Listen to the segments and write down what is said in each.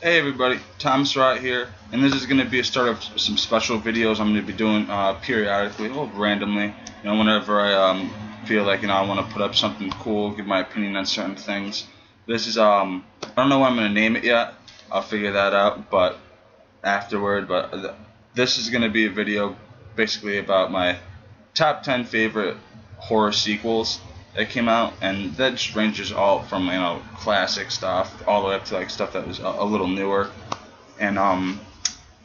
Hey everybody, Thomas right here, and this is going to be a start of some special videos I'm going to be doing periodically, or randomly, whenever I feel like, I want to put up something cool, give my opinion on certain things. This is, I don't know what I'm going to name it yet, I'll figure that out, but afterward, but this is going to be a video basically about my top 10 favorite horror sequels that came out, and that just ranges all from classic stuff all the way up to like stuff that was a little newer. And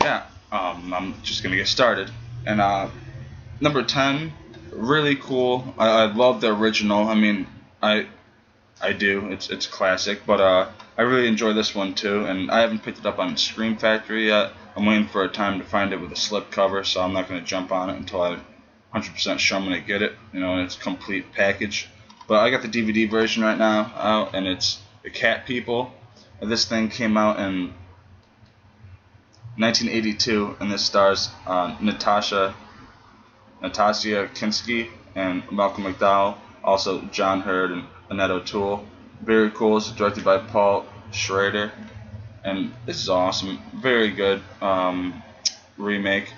yeah, I'm just gonna get started. And number 10, really cool. I love the original. I mean, I do. It's classic, but I really enjoy this one too. And I haven't picked it up on Scream Factory yet. I'm waiting for a time to find it with a slipcover, so I'm not gonna jump on it until I 100% sure I'm gonna get it, in its complete package. But I got the DVD version right now out, and it's The Cat People. And this thing came out in 1982, and this stars Natasha Kinski and Malcolm McDowell, also John Hurd and Annette O'Toole. Very cool. It's directed by Paul Schrader, and this is awesome. Very good remake.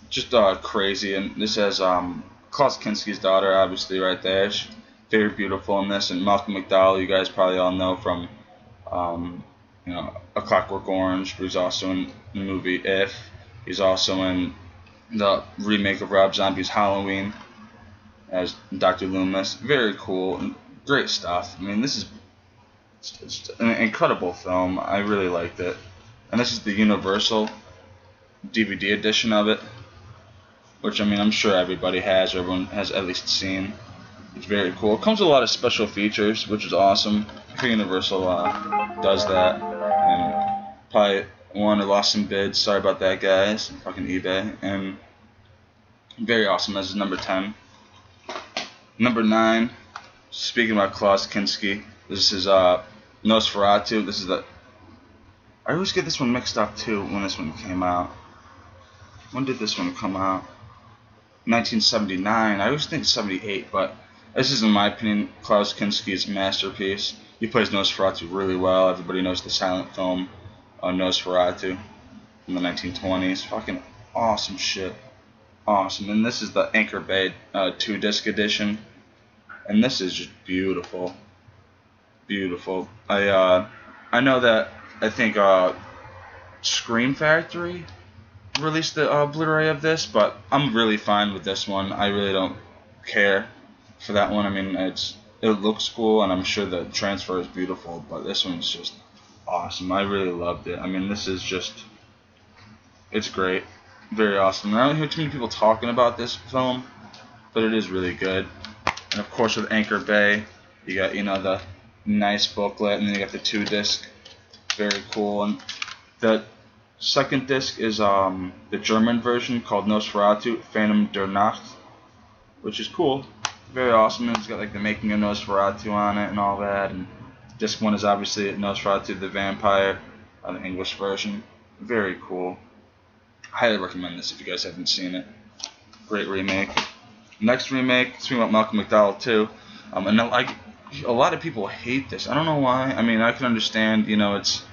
Just crazy, and this has Klaus Kinski's daughter, obviously, right there. She's very beautiful in this, and Malcolm McDowell, you guys probably all know from, A Clockwork Orange, but he's also in the movie If. He's also in the remake of Rob Zombie's Halloween as Dr. Loomis. Very cool, and great stuff. I mean, this is it's an incredible film. I really liked it, and this is the Universal DVD edition of it, which, I mean, I'm sure everybody has, or everyone has at least seen. It's very cool. It comes with a lot of special features, which is awesome. I think Universal does that. And probably won or lost some bids. Sorry about that, guys. Fucking eBay. And very awesome. This is number 10. Number 9, speaking about Klaus Kinski, this is Nosferatu. This is I always get this one mixed up, too, when this one came out. When did this one come out? 1979. I always think 78, but this is, in my opinion, Klaus Kinski's masterpiece. He plays Nosferatu really well. Everybody knows the silent film Nosferatu from the 1920s. Fucking awesome shit. Awesome. And this is the Anchor Bay 2-disc edition, and this is just beautiful. Beautiful. I know that I think Scream Factory released the Blu-ray of this, but I'm really fine with this one. I really don't care for that one. I mean, it looks cool, and I'm sure the transfer is beautiful, but this one's just awesome. I really loved it. I mean, this is just, it's great. Very awesome. I don't hear too many people talking about this film, but it is really good. And of course, with Anchor Bay, you got, the nice booklet, and then you got the 2-disc. Very cool. And the second disc is the German version called Nosferatu, Phantom der Nacht, which is cool. Very awesome. It's got like the making of Nosferatu on it and all that. And disc 1 is obviously Nosferatu the Vampire, the English version. Very cool. Highly recommend this if you guys haven't seen it. Great remake. Next remake, speaking about Malcolm McDowell too. And a lot of people hate this. I don't know why. I mean, I can understand, it's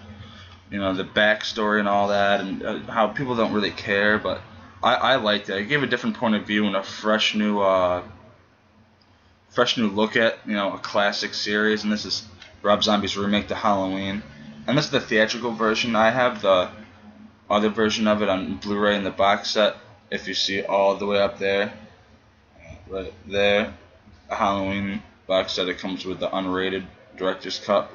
the backstory and all that, and how people don't really care, but I liked it. I gave a different point of view and a fresh new look at, a classic series, and this is Rob Zombie's remake to Halloween. And this is the theatrical version. I have the other version of it on Blu-ray in the box set, if you see all the way up there. Right there. The Halloween box set. It comes with the unrated director's cut.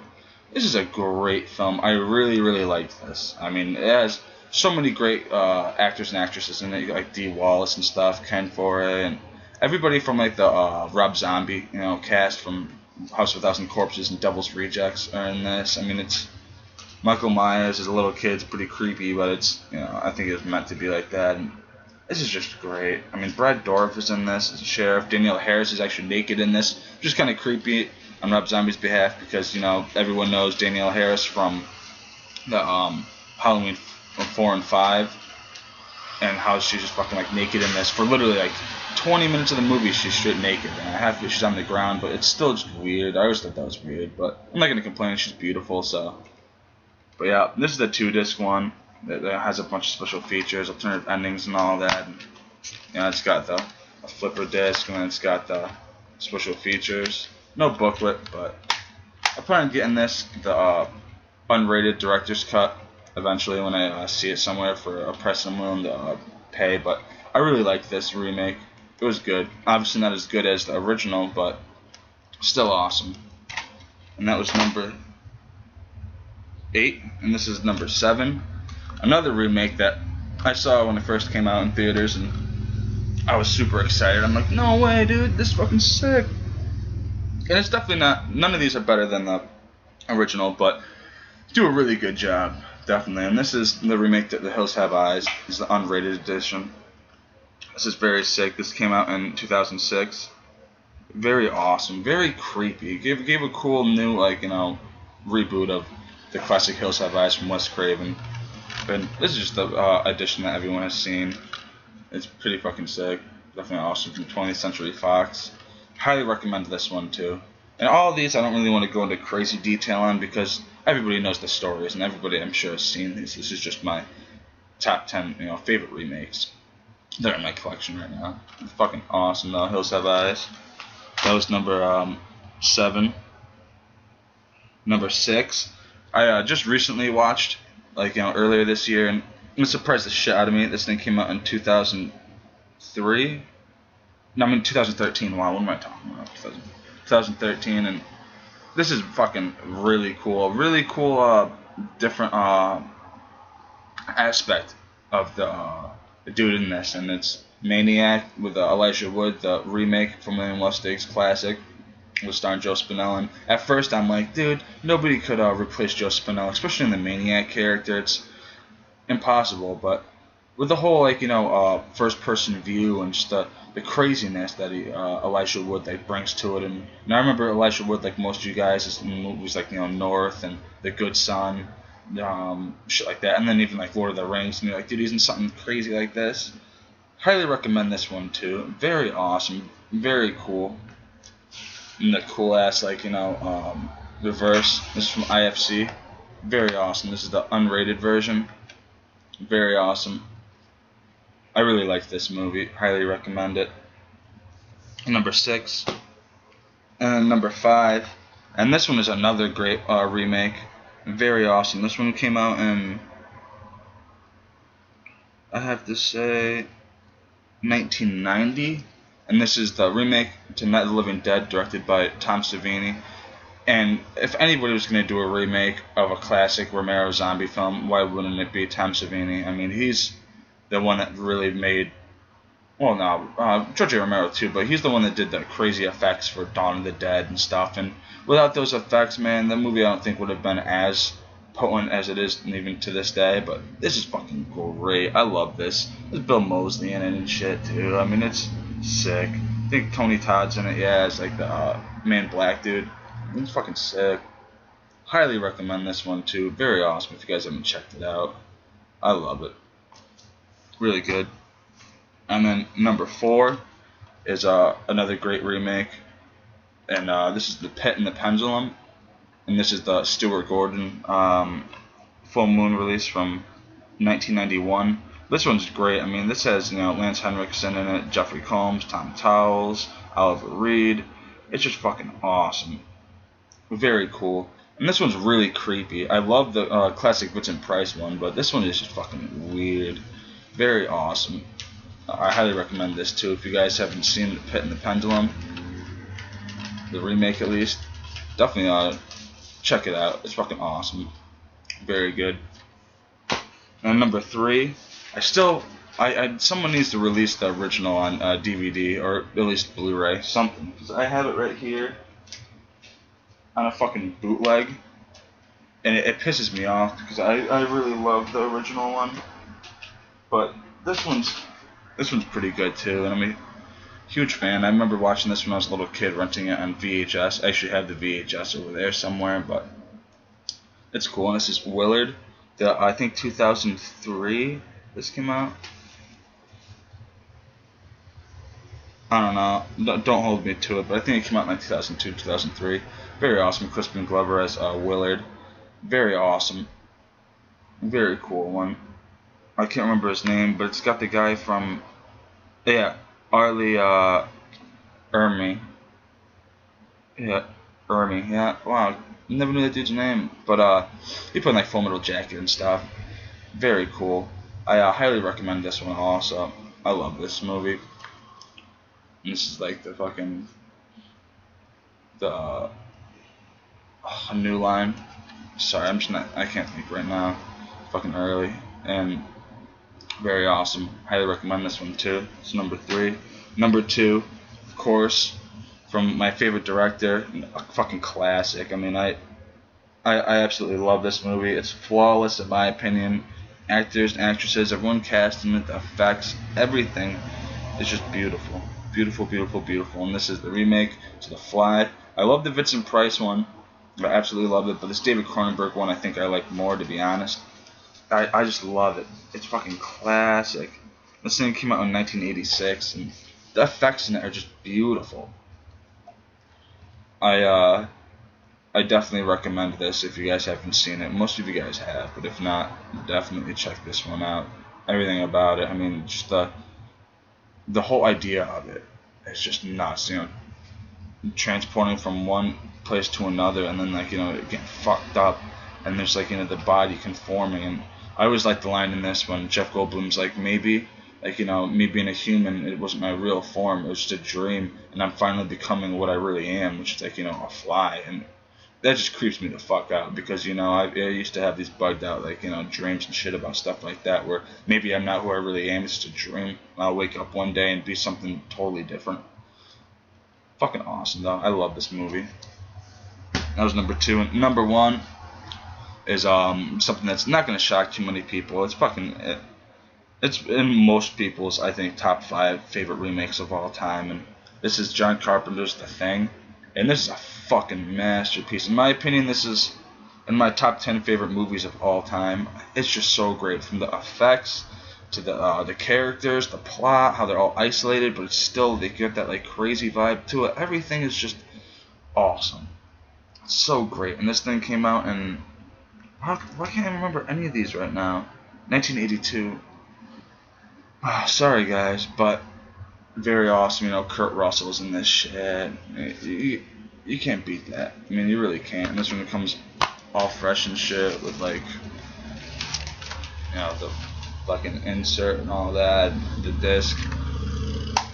This is a great film. I really, really like this. I mean, it has so many great actors and actresses in it, like Dee Wallace and stuff, Ken Foree, and everybody from like the Rob Zombie, cast from House of a Thousand Corpses and Devil's Rejects are in this. I mean, it's Michael Myers as a little kid. It's pretty creepy, but it's, I think it's meant to be like that. And this is just great. I mean, Brad Dourif is in this as a sheriff. Danielle Harris is actually naked in this, which is kind of creepy on Rob Zombie's behalf, because everyone knows Danielle Harris from the Halloween 4 and 5, and how she's just fucking like naked in this for literally like 20 minutes of the movie. She's straight naked, and half of it she's on the ground, but it's still just weird. I always thought that was weird, but I'm not gonna complain. She's beautiful, so But yeah, this is the 2-disc one that has a bunch of special features, alternate endings, and all that. And, it's got a flipper disc, and then it's got the special features. No booklet, but I plan on getting this, the unrated director's cut, eventually when I see it somewhere for a price I'm willing to pay. But I really like this remake. It was good. Obviously not as good as the original, but still awesome. And that was number 8, and this is number 7. Another remake that I saw when it first came out in theaters, and I was super excited. I'm like, no way, dude, this is fucking sick. And it's definitely not, none of these are better than the original, but do a really good job, definitely. And this is the remake that The Hills Have Eyes. It's the unrated edition. This is very sick. This came out in 2006. Very awesome, very creepy. Gave a cool new, reboot of the classic Hills Have Eyes from Wes Craven. And this is just the edition that everyone has seen. It's pretty fucking sick. Definitely awesome, from 20th Century Fox. Highly recommend this one too. And all of these I don't really want to go into crazy detail on because everybody knows the stories and everybody I'm sure has seen these. This is just my top 10 favorite remakes. They're in my collection right now. It's fucking awesome though. Hills Have Eyes. That was number 7. Number 6. I just recently watched, earlier this year, and it surprised the shit out of me. This thing came out in 2003. No, 2013. Wow, what am I talking about? 2013, and this is fucking really cool. Really cool, different aspect of the dude in this, and it's Maniac with Elijah Wood, the remake from William Lustig's classic, with starring Joe Spinell. And at first I'm like, dude, nobody could replace Joe Spinell, especially in the Maniac character. It's impossible. But with the whole first-person view and just the craziness that Elijah Wood brings to it. And I remember Elijah Wood, like most of you guys, is in movies like North and The Good Son, shit like that. And then even Lord of the Rings, and you're like, dude, he's in something crazy like this. Highly recommend this one too. Very awesome, very cool. And the cool ass reverse. This is from IFC. Very awesome. This is the unrated version. Very awesome. I really like this movie. Highly recommend it. Number 6. And number 5. And this one is another great remake. Very awesome. This one came out in, I have to say, 1990, and this is the remake to Night of the Living Dead, directed by Tom Savini. And if anybody was going to do a remake of a classic Romero zombie film, why wouldn't it be Tom Savini? I mean, he's the one that really made, George Romero too, but he's the one that did the crazy effects for Dawn of the Dead and stuff. And without those effects, man, the movie I don't think would have been as potent as it is even to this day. But this is fucking great. I love this. There's Bill Moseley in it and shit too. I mean, it's sick. I think Tony Todd's in it. Yeah, it's like the Man Black dude. It's fucking sick. Highly recommend this one too. Very awesome if you guys haven't checked it out. I love it. Really good. And then number 4 is another great remake. And this is The Pit and the Pendulum. And this is the Stuart Gordon Full Moon release from 1991. This one's great. I mean, this has Lance Henriksen in it, Jeffrey Combs, Tom Towles, Oliver Reed. It's just fucking awesome. Very cool. And this one's really creepy. I love the classic Vincent Price one, but this one is just fucking weird. Very awesome. I highly recommend this too. If you guys haven't seen The Pit and the Pendulum, the remake at least, definitely check it out. It's fucking awesome. Very good. And number 3, someone needs to release the original on DVD or at least Blu-ray, something, because I have it right here on a fucking bootleg, and it pisses me off because I really love the original one, but this one's pretty good too, and I'm a huge fan. I remember watching this when I was a little kid, renting it on VHS. I actually have the VHS over there somewhere, but it's cool. And this is Willard. I think 2003 this came out. I don't know. Don't hold me to it, but I think it came out in 2002, 2003. Very awesome. Crispin Glover as Willard. Very awesome. Very cool one. I can't remember his name, but it's got the guy from, yeah, Arlie Ermy. Yeah, Ermy. Yeah, wow, never knew that dude's name. But he put in like Full Metal Jacket and stuff. Very cool. I highly recommend this one also. I love this movie. And this is like the fucking the new line. Sorry, I'm just not. I can't think right now. Fucking early and very awesome. Highly recommend this one too. It's number 3. Number 2, of course, from my favorite director, a fucking classic. I mean, I absolutely love this movie. It's flawless in my opinion. Actors, actresses, everyone cast in it, the effects, everything is just beautiful. Beautiful, beautiful, beautiful. And this is the remake to The Fly. I love the Vincent Price one. I absolutely love it. But this David Cronenberg one I think I like more, to be honest. I just love it. It's fucking classic. This thing came out in 1986, and the effects in it are just beautiful. I definitely recommend this if you guys haven't seen it. Most of you guys have, but if not, definitely check this one out. Everything about it. I mean, just the whole idea of it is just nuts. You know, transporting from one place to another, and then like getting fucked up, and there's like the body conforming. And I always like the line in this when Jeff Goldblum's like, maybe me being a human, it wasn't my real form, it was just a dream, and I'm finally becoming what I really am, which is like a fly. And that just creeps me the fuck out because I used to have these bugged out like dreams and shit about stuff like that where maybe I'm not who I really am. It's just a dream. I'll wake up one day and be something totally different. Fucking awesome though. I love this movie. That was number 2. And number 1 is something that's not gonna shock too many people. It's in most people's I think top 5 favorite remakes of all time, and this is John Carpenter's The Thing. And this is a fucking masterpiece. In my opinion, this is in my top 10 favorite movies of all time. It's just so great, from the effects to the characters, the plot, how they're all isolated, but it's still they get that like crazy vibe to it. Everything is just awesome. It's so great. And this thing came out in why can't I remember any of these right now? 1982. Sorry guys, but very awesome. Kurt Russell's in this shit. You can't beat that. I mean, you really can't. And this one comes all fresh and shit with like, the fucking insert and all that, the disc.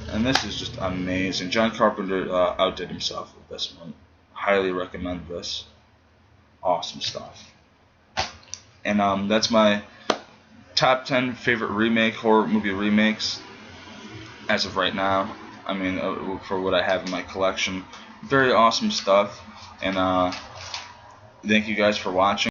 And this is just amazing. John Carpenter outdid himself with this one. Highly recommend this. Awesome stuff. And that's my top 10 favorite horror movie remakes as of right now. I mean, for what I have in my collection. Very awesome stuff. And thank you guys for watching.